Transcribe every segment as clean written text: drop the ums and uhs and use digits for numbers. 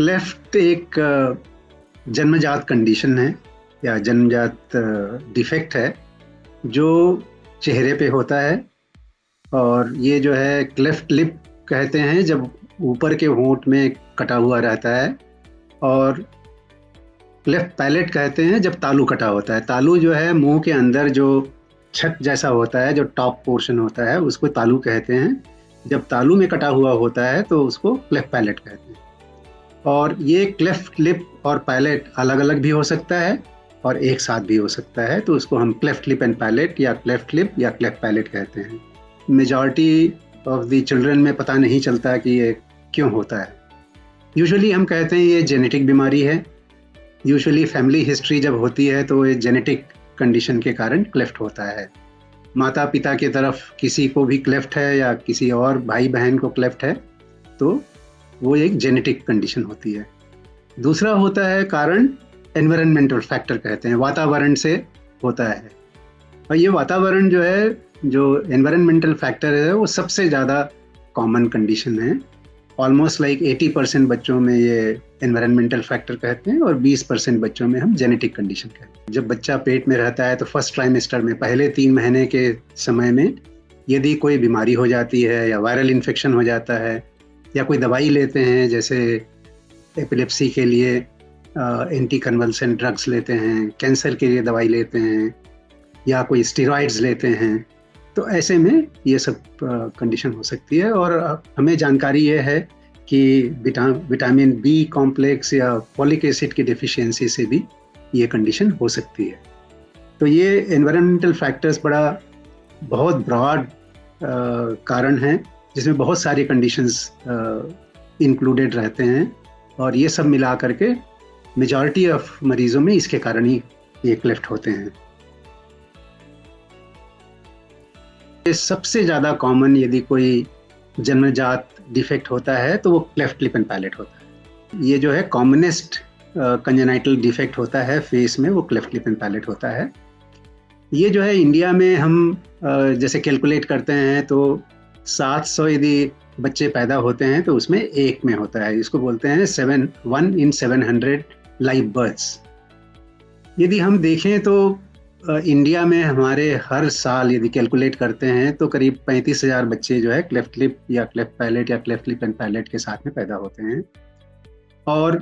Cleft एक जन्मजात condition है या जन्मजात डिफेक्ट है जो चेहरे पे होता है। और ये जो है क्लेफ्ट लिप कहते हैं जब ऊपर के होंठ में कटा हुआ रहता है। और क्लेफ्ट पैलेट कहते हैं जब तालू कटा होता है। तालू जो है मुंह के अंदर जो छत जैसा होता है, जो टॉप पोर्शन होता है, उसको तालू कहते हैं। जब तालू में कटा हुआ होता है तो उसको क्लेफ्ट पैलेट कहते हैं। और ये क्लेफ्ट लिप और पैलेट अलग अलग भी हो सकता है और एक साथ भी हो सकता है, तो उसको हम क्लेफ्ट लिप एंड पैलेट या क्लेफ्ट लिप या क्लेफ्ट पैलेट कहते हैं। मेजॉरिटी ऑफ द चिल्ड्रन में पता नहीं चलता कि ये क्यों होता है। यूजुअली हम कहते हैं ये जेनेटिक बीमारी है। यूजुअली फैमिली हिस्ट्री जब होती है तो ये जेनेटिक कंडीशन के कारण क्लेफ्ट होता है। माता पिता की तरफ किसी को भी क्लेफ्ट है या किसी और भाई बहन को क्लेफ्ट है तो वो एक जेनेटिक कंडीशन होती है। दूसरा होता है कारण एनवायरमेंटल फैक्टर कहते हैं, वातावरण से होता है। और ये वातावरण जो है, जो एनवायरमेंटल फैक्टर है, वो सबसे ज़्यादा कॉमन कंडीशन है। ऑलमोस्ट लाइक 80% बच्चों में ये एनवायरमेंटल फैक्टर कहते हैं और 20% बच्चों में हम जेनेटिक कंडीशन कहते हैं। जब बच्चा पेट में रहता है तो फर्स्ट ट्राइमेस्टर में, पहले 3 महीने के समय में, यदि कोई बीमारी हो जाती है या वायरल इन्फेक्शन हो जाता है या कोई दवाई लेते हैं, जैसे एपिलेप्सी के लिए एंटी कन्वल्सेंट ड्रग्स लेते हैं, कैंसर के लिए दवाई लेते हैं या कोई स्टेरॉइड्स लेते हैं, तो ऐसे में ये सब कंडीशन हो सकती है। और हमें जानकारी ये है कि विटामिन बी कॉम्प्लेक्स या फॉलिक एसिड की डेफिशिएंसी से भी ये कंडीशन हो सकती है। तो ये एनवायरमेंटल फैक्टर्स बहुत ब्रॉड कारण हैं जिसमें बहुत सारी कंडीशंस इंक्लूडेड रहते हैं, और ये सब मिला करके मेजॉरिटी ऑफ मरीजों में इसके कारण ही ये क्लेफ्ट होते हैं। ये सबसे ज़्यादा कॉमन यदि कोई जन्मजात डिफेक्ट होता है तो वो क्लेफ्ट लिप एंड पैलेट होता है। ये जो है कॉमनेस्ट कंजेनाइटल डिफेक्ट होता है फेस में, वो क्लेफ्ट लिप एंड पैलेट होता है। ये जो है इंडिया में हम जैसे कैलकुलेट करते हैं तो 700 यदि बच्चे पैदा होते हैं तो उसमें एक में होता है। इसको बोलते हैं 1 in 700 लाइव बर्थ्स। यदि हम देखें तो इंडिया में हमारे हर साल यदि कैलकुलेट करते हैं तो करीब 35,000 बच्चे जो है क्लेफ्ट लिप या क्लेफ्ट पैलेट या क्लेफ्ट लिप एंड पैलेट के साथ में पैदा होते हैं। और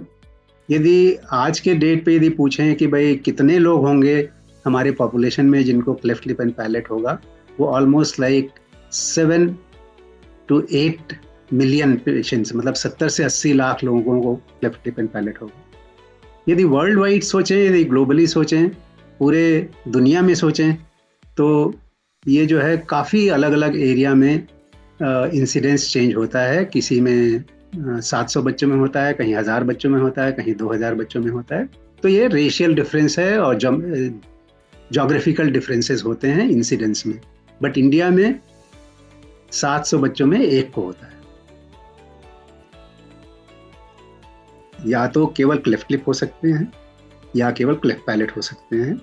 यदि आज के डेट पे यदि पूछें कि भाई कितने लोग होंगे हमारे पॉपुलेशन में जिनको क्लेफ्ट लिप एंड पैलेट होगा, वो almost like 7 to 8 million patients, मतलब 70 से 80 लाख लोगों को क्लेफ्ट लिप एंड पैलेट होगा। यदि वर्ल्ड वाइड सोचें, यदि ग्लोबली सोचें, पूरे दुनिया में सोचें, तो ये जो है काफ़ी अलग अलग एरिया में इंसिडेंस चेंज होता है। किसी में 700 बच्चों में होता है, कहीं 1000 बच्चों में होता है, कहीं 2000 बच्चों में होता है। तो ये रेशियल डिफरेंस है और जोग्राफिकल डिफरेंसेस होते हैं इंसिडेंस में। बट इंडिया में 700 बच्चों में एक को होता है। या तो केवल क्लेफ्ट लिप हो सकते हैं या केवल क्लेफ्ट पैलेट हो सकते हैं,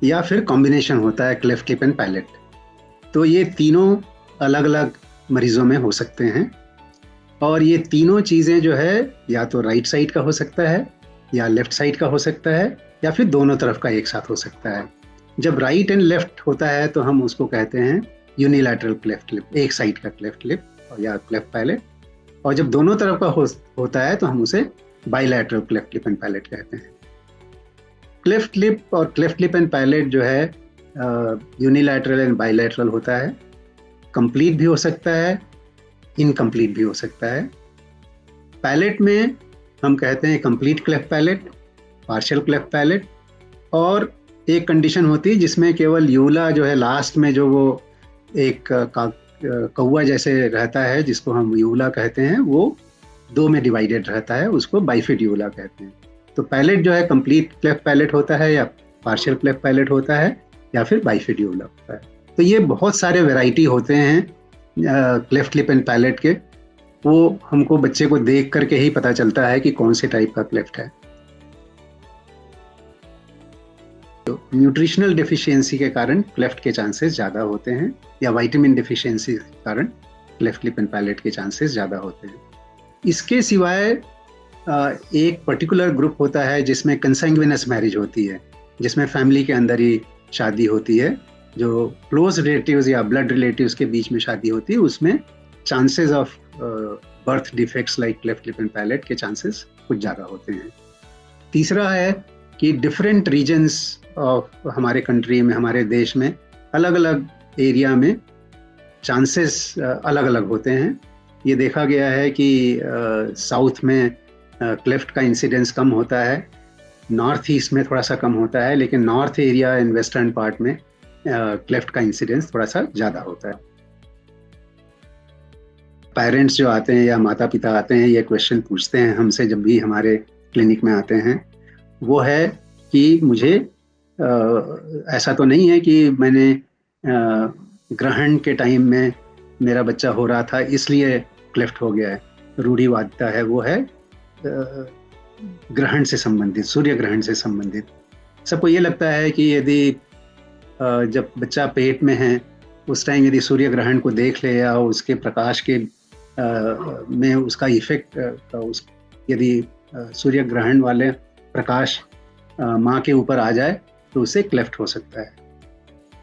या फिर कॉम्बिनेशन होता है क्लेफ्ट लिप एंड पैलेट। तो ये तीनों अलग अलग मरीजों में हो सकते हैं। और ये तीनों चीज़ें जो है या तो राइट साइड का हो सकता है या लेफ्ट साइड का हो सकता है या फिर दोनों तरफ का एक साथ हो सकता है। जब राइट एंड लेफ्ट होता है तो हम उसको कहते हैं यूनिलैटरल क्लेफ्ट लिप, एक साइड का क्लेफ्ट लिप या क्लेफ्ट पैलेट। और जब दोनों तरफ का होता है तो हम उसे bilateral cleft lip and palate कहते हैं। क्लेफ्ट लिप और क्लेफ्ट लिप एंड पैलेट जो है यूनिलैटरल एंड बाइलैटरल होता है। कंप्लीट भी हो सकता है, इनकम्प्लीट भी हो सकता है। पैलेट में हम कहते हैं complete cleft palate, partial cleft palate, और एक कंडीशन होती है जिसमें केवल यूला जो है लास्ट में, जो वो एक कौवा जैसे रहता है जिसको हम यूला कहते हैं, वो 2 में डिवाइडेड रहता है, उसको बाइफिड यूला कहते हैं। तो पैलेट जो है कंप्लीट क्लेफ्ट पैलेट होता है या पार्शियल क्लेफ्ट पैलेट होता है या फिर बाइफिड यूला होता है। तो ये बहुत सारे वैरायटी होते हैं क्लेफ्ट लिप एंड पैलेट के। वो हमको बच्चे को देख करके ही पता चलता है कि कौन से टाइप का क्लेफ्ट है। तो न्यूट्रिशनल डेफिशिएंसी के कारण क्लेफ्ट के चांसेस ज़्यादा होते हैं, या विटामिन डेफिशिएंसी के कारण क्लेफ्ट लिप एंड पैलेट के चांसेस ज़्यादा होते हैं। इसके सिवाय एक पर्टिकुलर ग्रुप होता है जिसमें कंसंग्विनस मैरिज होती है, जिसमें फैमिली के अंदर ही शादी होती है, जो क्लोज रिलेटिव्स या ब्लड रिलेटिव्स के बीच में शादी होती है, उसमें chances of birth defects like cleft lip and palate के चांसेस कुछ ज़्यादा होते हैं। तीसरा है कि डिफरेंट रीजन्स ऑफ हमारे कंट्री में, हमारे देश में अलग अलग एरिया में चांसेस अलग अलग होते हैं। ये देखा गया है कि साउथ में क्लेफ्ट का इंसिडेंस कम होता है, नॉर्थ ईस्ट में थोड़ा सा कम होता है, लेकिन north area and western part में क्लेफ्ट का इंसिडेंस थोड़ा सा ज़्यादा होता है। पेरेंट्स जो आते हैं या माता पिता आते हैं, ये क्वेश्चन पूछते हैं हमसे जब भी हमारे क्लिनिक में आते हैं, वो है कि मुझे ऐसा तो नहीं है कि मैंने ग्रहण के टाइम में मेरा बच्चा हो रहा था इसलिए क्लेफ्ट हो गया है। रूढ़िवादिता है, वो है ग्रहण से संबंधित, सूर्य ग्रहण से संबंधित। सबको ये लगता है कि यदि जब बच्चा पेट में है उस टाइम यदि सूर्य ग्रहण को देख ले या उसके प्रकाश के में उसका इफेक्ट यदि सूर्य ग्रहण वाले प्रकाश माँ के ऊपर आ जाए तो उससे क्लेफ्ट हो सकता है।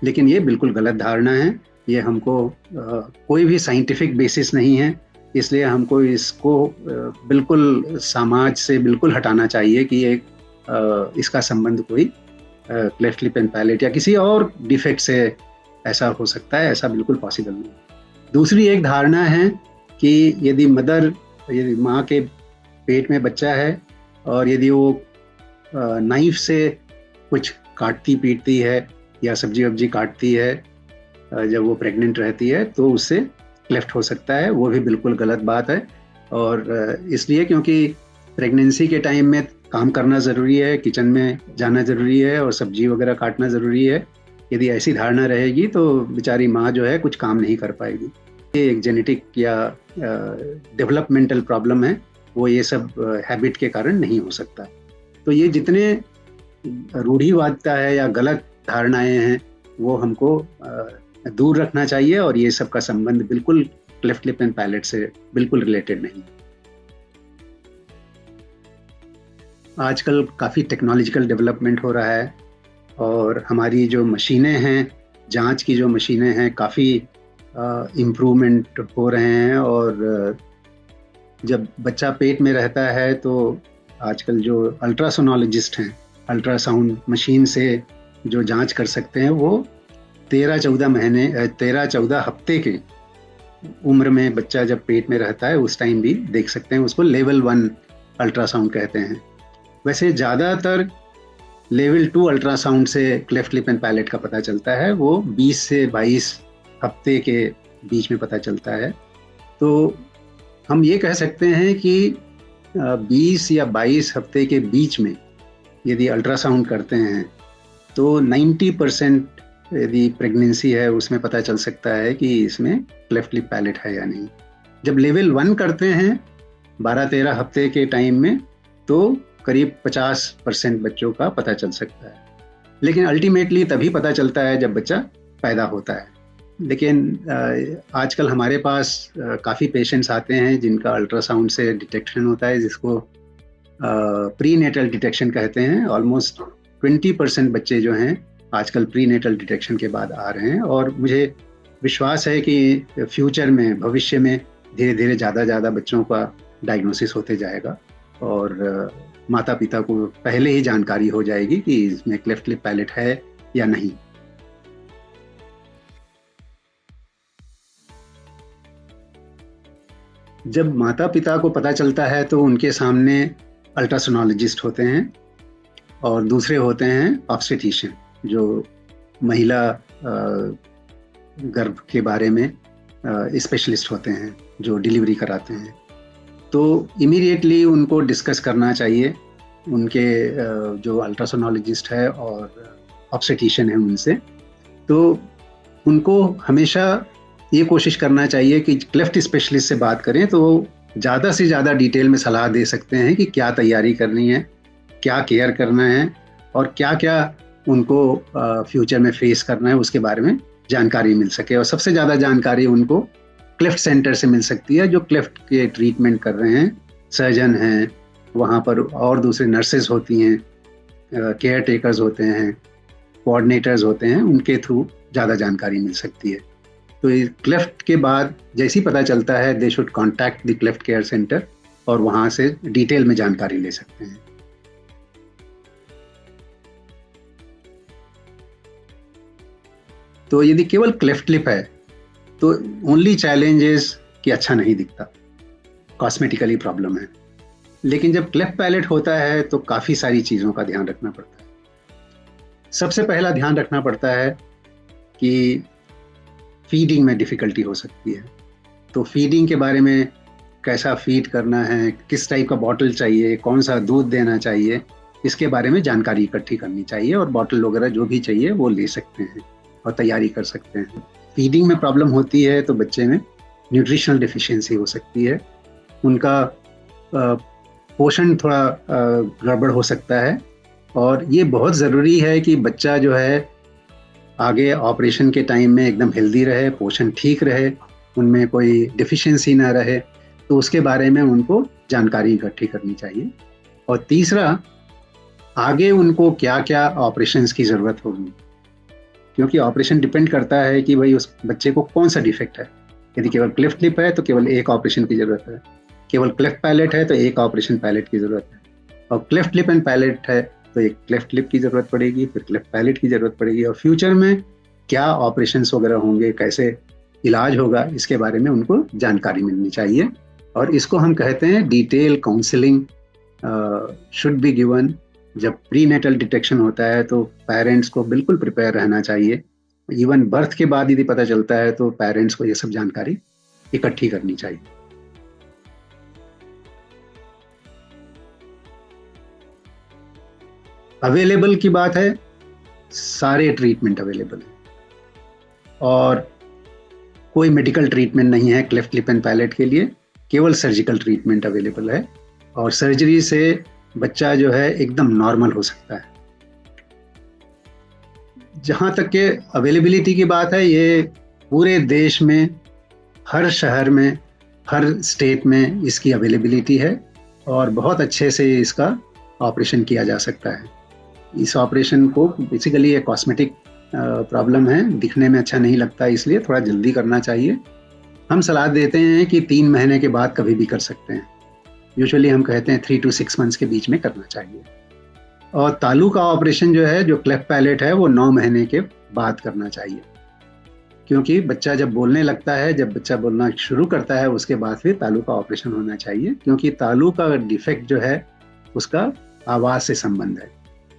लेकिन ये बिल्कुल गलत धारणा है। ये हमको कोई भी साइंटिफिक बेसिस नहीं है, इसलिए हमको इसको बिल्कुल समाज से बिल्कुल हटाना चाहिए कि इसका संबंध कोई क्लेफ्ट लिप एंड पैलेट या किसी और डिफेक्ट से ऐसा हो सकता है, ऐसा बिल्कुल पॉसिबल नहीं। दूसरी एक धारणा है कि यदि माँ के पेट में बच्चा है और यदि वो नाइफ से कुछ काटती पीटती है या सब्जी वब्जी काटती है जब वो प्रेग्नेंट रहती है तो उससे क्लेफ्ट हो सकता है। वो भी बिल्कुल गलत बात है, और इसलिए क्योंकि प्रेगनेंसी के टाइम में काम करना ज़रूरी है, किचन में जाना ज़रूरी है और सब्जी वगैरह काटना ज़रूरी है। यदि ऐसी धारणा रहेगी तो बेचारी माँ जो है कुछ काम नहीं कर पाएगी। ये एक जेनेटिक या डेवलपमेंटल प्रॉब्लम है, वो ये सब हैबिट के कारण नहीं हो सकता। तो ये जितने रूढ़िवादिता है या गलत धारणाएं हैं वो हमको दूर रखना चाहिए, और ये सब का संबंध बिल्कुल क्लेफ्ट लिप एंड पैलेट से बिल्कुल रिलेटेड नहीं। आजकल काफ़ी टेक्नोलॉजिकल डेवलपमेंट हो रहा है और हमारी जो मशीनें हैं, जांच की जो मशीनें हैं, काफ़ी इम्प्रूवमेंट हो रहे हैं। और जब बच्चा पेट में रहता है तो आजकल जो अल्ट्रासोनोलॉजिस्ट हैं, अल्ट्रासाउंड मशीन से जो जांच कर सकते हैं, वो 13-14 हफ्ते के उम्र में बच्चा जब पेट में रहता है उस टाइम भी देख सकते हैं। उसको लेवल 1 अल्ट्रासाउंड कहते हैं। वैसे ज़्यादातर लेवल 2 अल्ट्रासाउंड से क्लेफ्ट लिप एंड पैलेट का पता चलता है, वो 20 से 22 हफ्ते के बीच में पता चलता है। तो हम ये कह सकते हैं कि 20 या 22 हफ्ते के बीच में यदि अल्ट्रासाउंड करते हैं तो 90% यदि प्रेगनेंसी है उसमें पता चल सकता है कि इसमें क्लेफ्ट लिप पैलेट है या नहीं। जब लेवल 1 करते हैं 12-13 हफ्ते के टाइम में तो करीब 50% बच्चों का पता चल सकता है, लेकिन अल्टीमेटली तभी पता चलता है जब बच्चा पैदा होता है। लेकिन आजकल हमारे पास काफ़ी पेशेंट्स आते हैं जिनका अल्ट्रासाउंड से डिटेक्शन होता है, जिसको प्री नेटल डिटेक्शन कहते हैं। ऑलमोस्ट 20% बच्चे जो हैं आजकल प्री नेटल डिटेक्शन के बाद आ रहे हैं, और मुझे विश्वास है कि फ्यूचर में, भविष्य में धीरे धीरे ज़्यादा बच्चों का डायग्नोसिस होते जाएगा और माता पिता को पहले ही जानकारी हो जाएगी कि इसमें क्लेफ्ट लिप पैलेट है या नहीं। जब माता पिता को पता चलता है तो उनके सामने अल्ट्रासोनोलॉजिस्ट होते हैं और दूसरे होते हैं ऑब्स्टेट्रिशियन, जो महिला गर्भ के बारे में स्पेशलिस्ट होते हैं, जो डिलीवरी कराते हैं। तो इमीडिएटली उनको डिस्कस करना चाहिए, उनके जो अल्ट्रासोनोलॉजिस्ट है और ऑब्स्टेट्रिशियन है उनसे। तो उनको हमेशा ये कोशिश करना चाहिए कि क्लेफ्ट स्पेशलिस्ट से बात करें तो ज़्यादा से ज़्यादा डिटेल में सलाह दे सकते हैं कि क्या तैयारी करनी है, क्या केयर करना है और क्या क्या उनको फ्यूचर में फेस करना है, उसके बारे में जानकारी मिल सके। और सबसे ज़्यादा जानकारी उनको क्लेफ्ट सेंटर से मिल सकती है, जो क्लेफ्ट के ट्रीटमेंट कर रहे हैं, सर्जन हैं, वहाँ पर और दूसरे नर्सेज होती हैं, केयर टेकर्स होते हैं, कोऑर्डिनेटर्स होते हैं, उनके थ्रू ज़्यादा जानकारी मिल सकती है। तो क्लेफ्ट के बाद जैसे ही पता चलता है, they should contact the cleft care centre और वहाँ से डिटेल में जानकारी ले सकते हैं। तो यदि केवल क्लेफ्ट लिप है तो ओनली चैलेंज इज कि अच्छा नहीं दिखता, कॉस्मेटिकली प्रॉब्लम है। लेकिन जब क्लेफ्ट पैलेट होता है तो काफ़ी सारी चीज़ों का ध्यान रखना पड़ता है। सबसे पहला ध्यान रखना पड़ता है कि फीडिंग में डिफ़िकल्टी हो सकती है, तो फीडिंग के बारे में कैसा फीड करना है, किस टाइप का बॉटल चाहिए, कौन सा दूध देना चाहिए, इसके बारे में जानकारी इकट्ठी करनी चाहिए और बॉटल वगैरह जो भी चाहिए वो ले सकते हैं और तैयारी कर सकते हैं। फीडिंग में प्रॉब्लम होती है तो बच्चे में न्यूट्रिशनल डिफिशियंसी हो सकती है, उनका पोषण थोड़ा गड़बड़ हो सकता है। और ये बहुत ज़रूरी है कि बच्चा जो है आगे ऑपरेशन के टाइम में एकदम हेल्दी रहे, पोषण ठीक रहे, उनमें कोई डिफिशियंसी ना रहे, तो उसके बारे में उनको जानकारी इकट्ठी करनी चाहिए। और तीसरा, आगे उनको क्या क्या ऑपरेशंस की ज़रूरत होगी, क्योंकि ऑपरेशन डिपेंड करता है कि भाई उस बच्चे को कौन सा डिफेक्ट है। यदि केवल क्लेफ्ट लिप है तो केवल एक ऑपरेशन की ज़रूरत है, केवल क्लेफ्ट पैलेट है तो एक ऑपरेशन पैलेट की ज़रूरत है, और क्लेफ्ट लिप एंड पैलेट है तो एक क्लेफ्ट लिप की ज़रूरत पड़ेगी, फिर क्लेफ्ट पैलेट की ज़रूरत पड़ेगी। और फ्यूचर में क्या ऑपरेशंस वगैरह होंगे, कैसे इलाज होगा, इसके बारे में उनको जानकारी मिलनी चाहिए। और इसको हम कहते हैं detail counselling should be given. जब प्री नेटल डिटेक्शन होता है तो पेरेंट्स को बिल्कुल प्रिपेयर रहना चाहिए। इवन बर्थ के बाद यदि पता चलता है तो पेरेंट्स को ये सब जानकारी इकट्ठी करनी चाहिए। अवेलेबल की बात है, सारे ट्रीटमेंट अवेलेबल है और कोई मेडिकल ट्रीटमेंट नहीं है क्लेफ्ट लिप एंड पैलेट के लिए, केवल सर्जिकल ट्रीटमेंट अवेलेबल है। और सर्जरी से बच्चा जो है एकदम नॉर्मल हो सकता है। जहाँ तक के अवेलेबिलिटी की बात है, ये पूरे देश में, हर शहर में, हर स्टेट में इसकी अवेलेबिलिटी है और बहुत अच्छे से इसका ऑपरेशन किया जा सकता है। इस ऑपरेशन को बेसिकली एक कॉस्मेटिक प्रॉब्लम है, दिखने में अच्छा नहीं लगता, इसलिए थोड़ा जल्दी करना चाहिए। हम सलाह देते हैं कि 3 महीने के बाद कभी भी कर सकते हैं। यूजुअली हम कहते हैं 3 to 6 मंथ्स के बीच में करना चाहिए। और तालू का ऑपरेशन जो है, जो क्लेफ्ट पैलेट है, वो 9 महीने के बाद करना चाहिए, क्योंकि बच्चा जब बोलने लगता है, जब बच्चा बोलना शुरू करता है, उसके बाद फिर तालू का ऑपरेशन होना चाहिए, क्योंकि तालू का डिफेक्ट जो है उसका आवाज़ से संबंध है।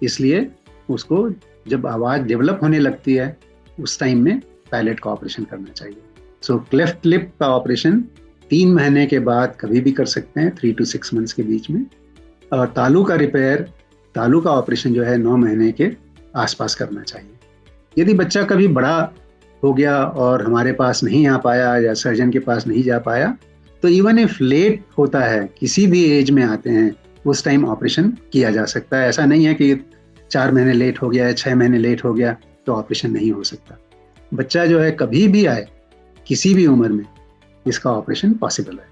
इसलिए उसको जब आवाज़ डेवलप होने लगती है उस टाइम में पैलेट का ऑपरेशन करना चाहिए। सो क्लेफ्ट लिप का ऑपरेशन 3 महीने के बाद कभी भी कर सकते हैं, 3 to 6 मंथ्स के बीच में। और तालू का रिपेयर, तालू का ऑपरेशन जो है 9 महीने के आसपास करना चाहिए। यदि बच्चा कभी बड़ा हो गया और हमारे पास नहीं आ पाया या सर्जन के पास नहीं जा पाया, तो इवन इफ लेट होता है, किसी भी एज में आते हैं, उस टाइम ऑपरेशन किया जा सकता है। ऐसा नहीं है कि 4 महीने लेट हो गया, 6 महीने लेट हो गया तो ऑपरेशन नहीं हो सकता। बच्चा जो है कभी भी आए, किसी भी उम्र में, इसका ऑपरेशन पॉसिबल है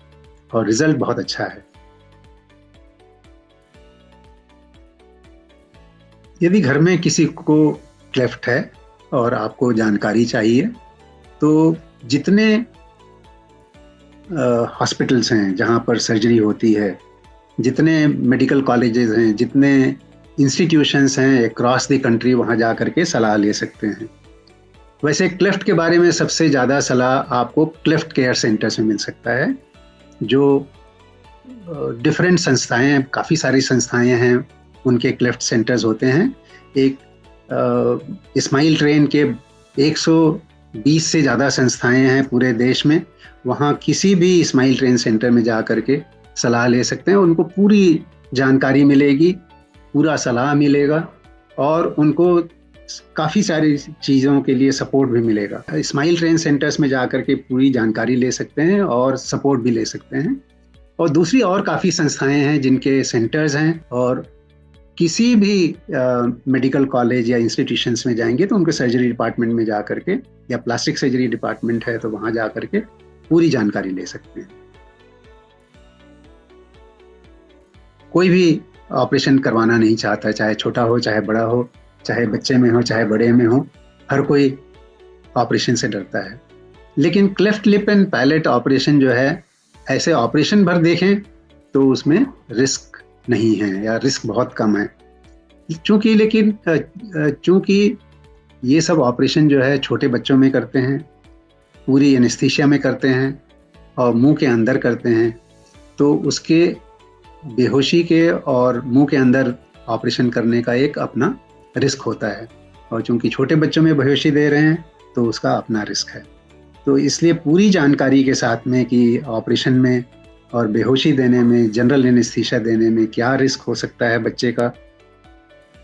और रिजल्ट बहुत अच्छा है। यदि घर में किसी को क्लेफ्ट है और आपको जानकारी चाहिए, तो जितने हॉस्पिटल्स हैं जहाँ पर सर्जरी होती है, जितने मेडिकल कॉलेजेस हैं, जितने इंस्टीट्यूशंस हैं अक्रॉस द कंट्री, वहाँ जा करके सलाह ले सकते हैं। वैसे क्लेफ्ट के बारे में सबसे ज़्यादा सलाह आपको क्लेफ्ट केयर सेंटर्स में मिल सकता है, जो डिफरेंट संस्थाएं, काफ़ी सारी संस्थाएं हैं, उनके क्लेफ्ट सेंटर्स होते हैं। एक इस्माइल ट्रेन के 120 से ज़्यादा संस्थाएं हैं पूरे देश में, वहाँ किसी भी इस्माइल ट्रेन सेंटर में जा करके सलाह ले सकते हैं। उनको पूरी जानकारी मिलेगी, पूरा सलाह मिलेगा और उनको काफ़ी सारी चीज़ों के लिए सपोर्ट भी मिलेगा। इस्माइल ट्रेन सेंटर्स में जा करके पूरी जानकारी ले सकते हैं और सपोर्ट भी ले सकते हैं। और दूसरी और काफ़ी संस्थाएं हैं जिनके सेंटर्स हैं, और किसी भी मेडिकल कॉलेज या इंस्टीट्यूशंस में जाएंगे तो उनके सर्जरी डिपार्टमेंट में जा करके, या प्लास्टिक सर्जरी डिपार्टमेंट है तो वहाँ जा करके पूरी जानकारी ले सकते हैं। कोई भी ऑपरेशन करवाना नहीं चाहता, चाहे छोटा हो चाहे बड़ा हो, चाहे बच्चे में हो चाहे बड़े में हो, हर कोई ऑपरेशन से डरता है। लेकिन cleft lip and palate operation जो है, ऐसे ऑपरेशन भर देखें तो उसमें रिस्क नहीं है या रिस्क बहुत कम है। चूंकि ये सब ऑपरेशन जो है छोटे बच्चों में करते हैं, पूरी एनेस्थीसिया में करते हैं और मुंह के अंदर करते हैं, तो उसके बेहोशी के और मुंह के अंदर ऑपरेशन करने का एक अपना रिस्क होता है। और चूंकि छोटे बच्चों में बेहोशी दे रहे हैं तो उसका अपना रिस्क है। तो इसलिए पूरी जानकारी के साथ में कि ऑपरेशन में और बेहोशी देने में, जनरल एनेस्थीसिया देने में क्या रिस्क हो सकता है बच्चे का,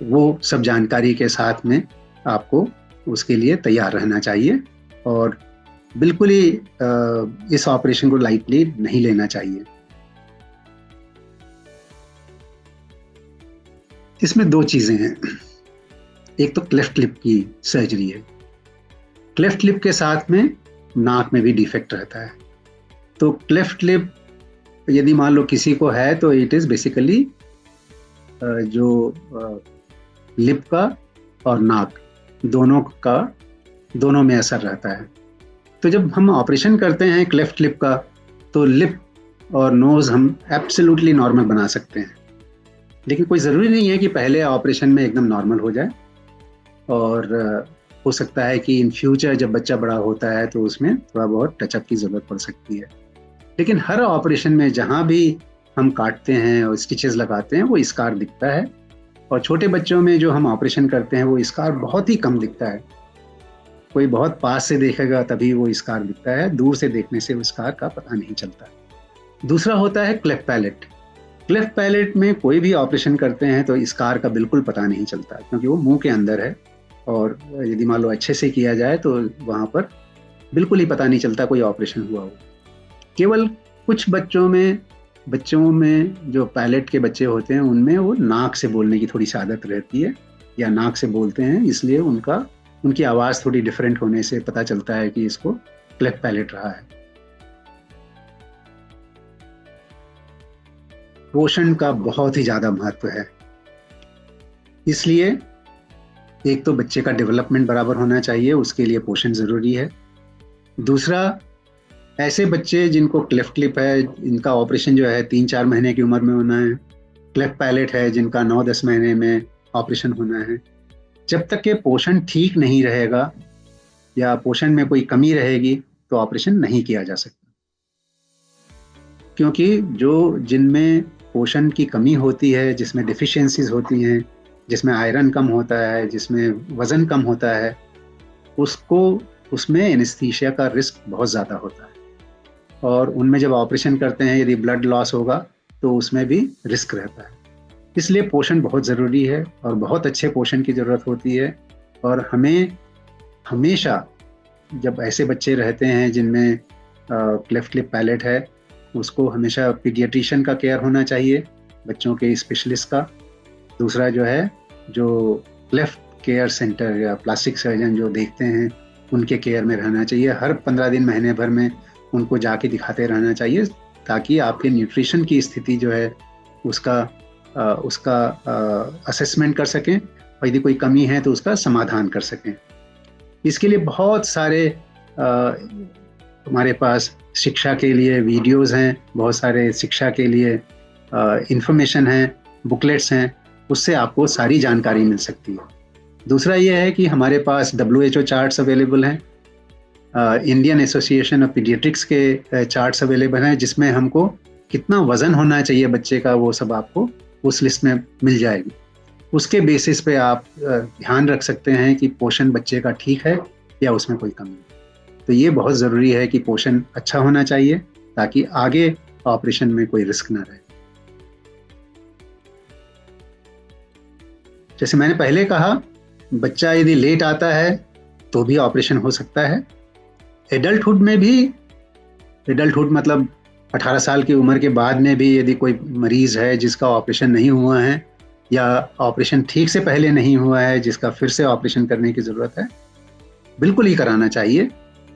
वो सब जानकारी के साथ में आपको उसके लिए तैयार रहना चाहिए और बिल्कुल ही इस ऑपरेशन को लाइटली नहीं लेना चाहिए। इसमें दो चीजें हैं। एक तो क्लेफ्ट लिप की सर्जरी है। क्लेफ्ट लिप के साथ में नाक में भी डिफेक्ट रहता है। तो क्लेफ्ट लिप यदि मान लो किसी को है तो इट इज बेसिकली जो लिप का और नाक दोनों में असर रहता है। तो जब हम ऑपरेशन करते हैं क्लेफ्ट लिप का, तो लिप और नोज हम एब्सोल्युटली नॉर्मल बना सकते हैं, लेकिन कोई ज़रूरी नहीं है कि पहले ऑपरेशन में एकदम नॉर्मल हो जाए। और हो सकता है कि इन फ्यूचर जब बच्चा बड़ा होता है तो उसमें थोड़ा बहुत टचअप की ज़रूरत पड़ सकती है। लेकिन हर ऑपरेशन में जहाँ भी हम काटते हैं और स्टिचेस लगाते हैं वो स्कार दिखता है। और छोटे बच्चों में जो हम ऑपरेशन करते हैं वो स्कार बहुत ही कम दिखता है। कोई बहुत पास से देखेगा तभी वो स्कार दिखता है, दूर से देखने से वो स्कार का पता नहीं चलता। दूसरा होता है क्लेफ्ट पैलेट। क्लेफ्ट पैलेट में कोई भी ऑपरेशन करते हैं तो स्कार का बिल्कुल पता नहीं चलता, क्योंकि वो मुंह के अंदर है। और यदि मान लो अच्छे से किया जाए तो वहाँ पर बिल्कुल ही पता नहीं चलता कोई ऑपरेशन हुआ हो। केवल कुछ बच्चों में जो पैलेट के बच्चे होते हैं उनमें वो नाक से बोलने की थोड़ी सी आदत रहती है, या नाक से बोलते हैं, इसलिए उनकी आवाज़ थोड़ी डिफरेंट होने से पता चलता है कि इसको क्लेफ्ट पैलेट रहा है। पोषण का बहुत ही ज़्यादा महत्व है, इसलिए एक तो बच्चे का डेवलपमेंट बराबर होना चाहिए, उसके लिए पोषण ज़रूरी है। दूसरा, ऐसे बच्चे जिनको क्लेफ्ट लिप है, इनका ऑपरेशन जो है 3-4 महीने की उम्र में होना है, क्लेफ्ट पैलेट है जिनका 9-10 महीने में ऑपरेशन होना है, जब तक के पोषण ठीक नहीं रहेगा या पोषण में कोई कमी रहेगी तो ऑपरेशन नहीं किया जा सकता। क्योंकि जिनमें पोषण की कमी होती है, जिसमें डिफिशियंसीज होती हैं, जिसमें आयरन कम होता है, जिसमें वजन कम होता है, उसमें एनेस्थीसिया का रिस्क बहुत ज़्यादा होता है। और उनमें जब ऑपरेशन करते हैं यदि ब्लड लॉस होगा तो उसमें भी रिस्क रहता है। इसलिए पोषण बहुत ज़रूरी है और बहुत अच्छे पोषण की ज़रूरत होती है। और हमें हमेशा जब ऐसे बच्चे रहते हैं जिनमें क्लेफ्ट लिप पैलेट है, उसको हमेशा पीडियाट्रिशियन का केयर होना चाहिए, बच्चों के स्पेशलिस्ट का। दूसरा जो क्लेफ्ट केयर सेंटर या प्लास्टिक सर्जन जो देखते हैं उनके केयर में रहना चाहिए। हर 15 दिन महीने भर में उनको जाके दिखाते रहना चाहिए, ताकि आपके न्यूट्रिशन की स्थिति जो है उसका असेसमेंट कर सकें और यदि कोई कमी है तो उसका समाधान कर सकें। इसके लिए बहुत सारे हमारे पास शिक्षा के लिए वीडियोस हैं, बहुत सारे शिक्षा के लिए इंफॉर्मेशन है, बुकलेट्स हैं, उससे आपको सारी जानकारी मिल सकती है। दूसरा ये है कि हमारे पास WHO चार्ट्स अवेलेबल हैं, इंडियन एसोसिएशन ऑफ पीडियाट्रिक्स के चार्ट्स अवेलेबल हैं, जिसमें हमको कितना वज़न होना चाहिए बच्चे का वो सब आपको उस लिस्ट में मिल जाएगी। उसके बेसिस पे आप ध्यान रख सकते हैं कि पोषण बच्चे का ठीक है या उसमें कोई कमी है। तो ये बहुत ज़रूरी है कि पोषण अच्छा होना चाहिए ताकि आगे ऑपरेशन में कोई रिस्क ना रहे। जैसे मैंने पहले कहा, बच्चा यदि लेट आता है तो भी ऑपरेशन हो सकता है। एडल्टहुड मतलब 18 साल की उम्र के बाद में भी यदि कोई मरीज़ है जिसका ऑपरेशन नहीं हुआ है या ऑपरेशन ठीक से पहले नहीं हुआ है, जिसका फिर से ऑपरेशन करने की ज़रूरत है, बिल्कुल ही कराना चाहिए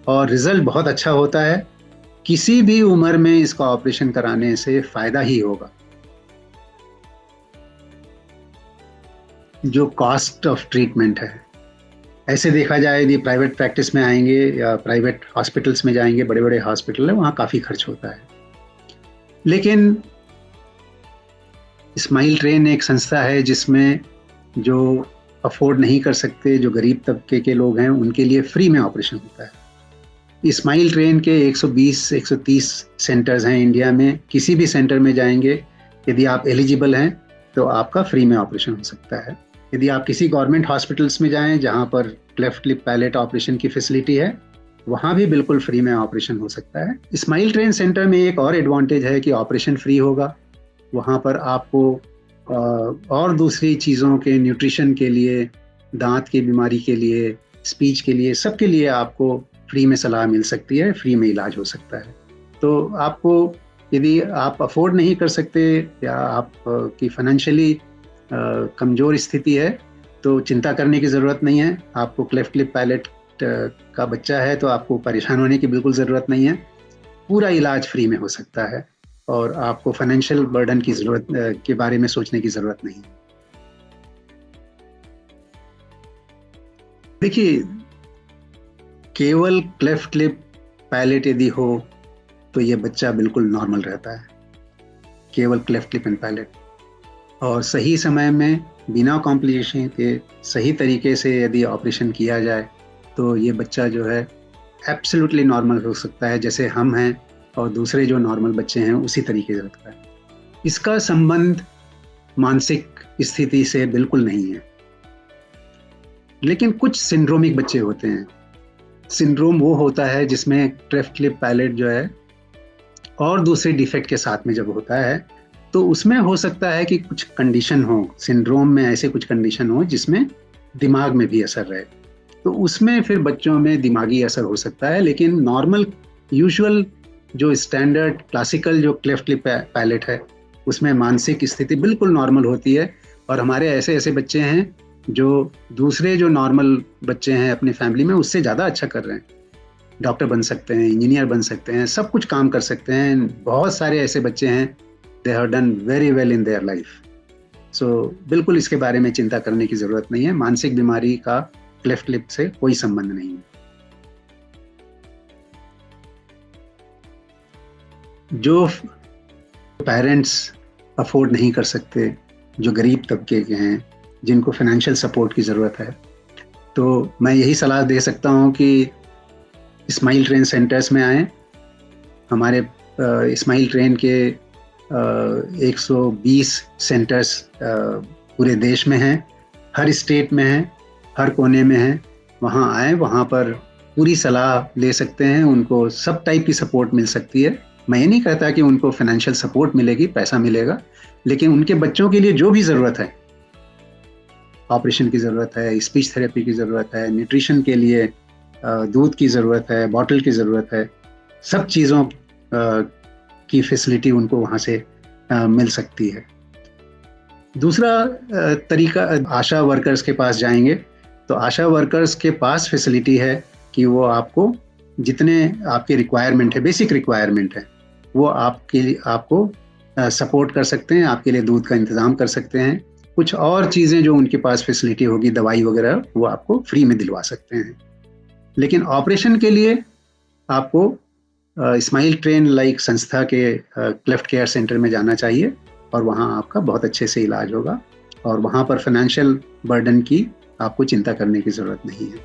और रिज़ल्ट बहुत अच्छा होता है। किसी भी उम्र में इसका ऑपरेशन कराने से फ़ायदा ही होगा। जो कॉस्ट ऑफ ट्रीटमेंट है, ऐसे देखा जाए यदि प्राइवेट प्रैक्टिस में आएंगे या प्राइवेट हॉस्पिटल्स में जाएंगे, बड़े बड़े हॉस्पिटल है, वहाँ काफ़ी खर्च होता है। लेकिन स्माइल ट्रेन एक संस्था है जिसमें जो अफोर्ड नहीं कर सकते, जो गरीब तबके के लोग हैं, उनके लिए फ्री में ऑपरेशन होता है। स्माइल ट्रेन के 120-130 सेंटर्स हैं इंडिया में। किसी भी सेंटर में जाएंगे, यदि आप एलिजिबल हैं तो आपका फ्री में ऑपरेशन हो सकता है। यदि आप किसी गवर्नमेंट हॉस्पिटल्स में जाएं जहां पर क्लेफ्ट लिप पैलेट ऑपरेशन की फैसिलिटी है, वहां भी बिल्कुल फ्री में ऑपरेशन हो सकता है। स्माइल ट्रेन सेंटर में एक और एडवांटेज है कि ऑपरेशन फ्री होगा। वहाँ पर आपको और दूसरी चीज़ों के, न्यूट्रिशन के लिए, दांत की बीमारी के लिए, स्पीच के लिए, सबके लिए आपको फ्री में सलाह मिल सकती है, फ्री में इलाज हो सकता है। तो आपको, यदि आप अफोर्ड नहीं कर सकते या आप की फाइनेंशियली कमज़ोर स्थिति है, तो चिंता करने की ज़रूरत नहीं है। आपको क्लेफ्ट लिप पैलेट का बच्चा है तो आपको परेशान होने की बिल्कुल ज़रूरत नहीं है। पूरा इलाज फ्री में हो सकता है और आपको फाइनेंशियल बर्डन की जरूरत के बारे में सोचने की जरूरत नहीं। देखिए, केवल क्लेफ्ट लिप पैलेट यदि हो तो ये बच्चा बिल्कुल नॉर्मल रहता है, केवल क्लेफ्ट लिप एंड पैलेट। और सही समय में बिना कॉम्प्लिकेशन के सही तरीके से यदि ऑपरेशन किया जाए तो ये बच्चा जो है एब्सोल्युटली नॉर्मल हो सकता है, जैसे हम हैं और दूसरे जो नॉर्मल बच्चे हैं उसी तरीके से रखता है। इसका संबंध मानसिक स्थिति से बिल्कुल नहीं है। लेकिन कुछ सिंड्रोमिक बच्चे होते हैं। सिंड्रोम वो होता है जिसमें क्लेफ्ट लिप पैलेट जो है और दूसरे डिफेक्ट के साथ में जब होता है तो उसमें हो सकता है कि कुछ कंडीशन हो, सिंड्रोम में ऐसे कुछ कंडीशन हो जिसमें दिमाग में भी असर रहे, तो उसमें फिर बच्चों में दिमागी असर हो सकता है। लेकिन नॉर्मल यूजुअल जो स्टैंडर्ड क्लासिकल जो क्लेफ्ट लिप पैलेट है उसमें मानसिक स्थिति बिल्कुल नॉर्मल होती है। और हमारे ऐसे ऐसे बच्चे हैं जो दूसरे जो नॉर्मल बच्चे हैं अपनी फैमिली में उससे ज़्यादा अच्छा कर रहे हैं। डॉक्टर बन सकते हैं, इंजीनियर बन सकते हैं, सब कुछ काम कर सकते हैं। बहुत सारे ऐसे बच्चे हैं, they have done very well in their life. So बिल्कुल इसके बारे में चिंता करने की ज़रूरत नहीं है। मानसिक बीमारी का क्लेफ्ट लिप से कोई संबंध नहीं है। जो पेरेंट्स अफोर्ड नहीं कर सकते, जो गरीब तबके के हैं, जिनको फाइनेंशियल सपोर्ट की ज़रूरत है, तो मैं यही सलाह दे सकता हूँ कि स्माइल ट्रेन सेंटर्स में आएँ। हमारे स्माइल ट्रेन के 120 सेंटर्स पूरे देश में हैं, हर स्टेट में हैं, हर कोने में हैं। वहाँ आएँ, वहाँ पर पूरी सलाह ले सकते हैं, उनको सब टाइप की सपोर्ट मिल सकती है। मैं ये नहीं कहता कि उनको फाइनेंशियल सपोर्ट मिलेगी, पैसा मिलेगा, लेकिन उनके बच्चों के लिए जो भी ज़रूरत है, ऑपरेशन की ज़रूरत है, स्पीच थेरेपी की ज़रूरत है, न्यूट्रिशन के लिए दूध की ज़रूरत है, बॉटल की ज़रूरत है, सब चीज़ों की फैसिलिटी उनको वहाँ से मिल सकती है। दूसरा तरीका, आशा वर्कर्स के पास जाएंगे तो आशा वर्कर्स के पास फैसिलिटी है कि वो आपको जितने आपके रिक्वायरमेंट है, बेसिक रिक्वायरमेंट है, वो आपको सपोर्ट कर सकते हैं, आपके लिए दूध का इंतज़ाम कर सकते हैं। कुछ और चीज़ें जो उनके पास फैसिलिटी होगी, दवाई वगैरह, वो आपको फ्री में दिलवा सकते हैं। लेकिन ऑपरेशन के लिए आपको स्माइल ट्रेन लाइक संस्था के क्लेफ्ट केयर सेंटर में जाना चाहिए और वहाँ आपका बहुत अच्छे से इलाज होगा और वहाँ पर फाइनेंशियल बर्डन की आपको चिंता करने की ज़रूरत नहीं है।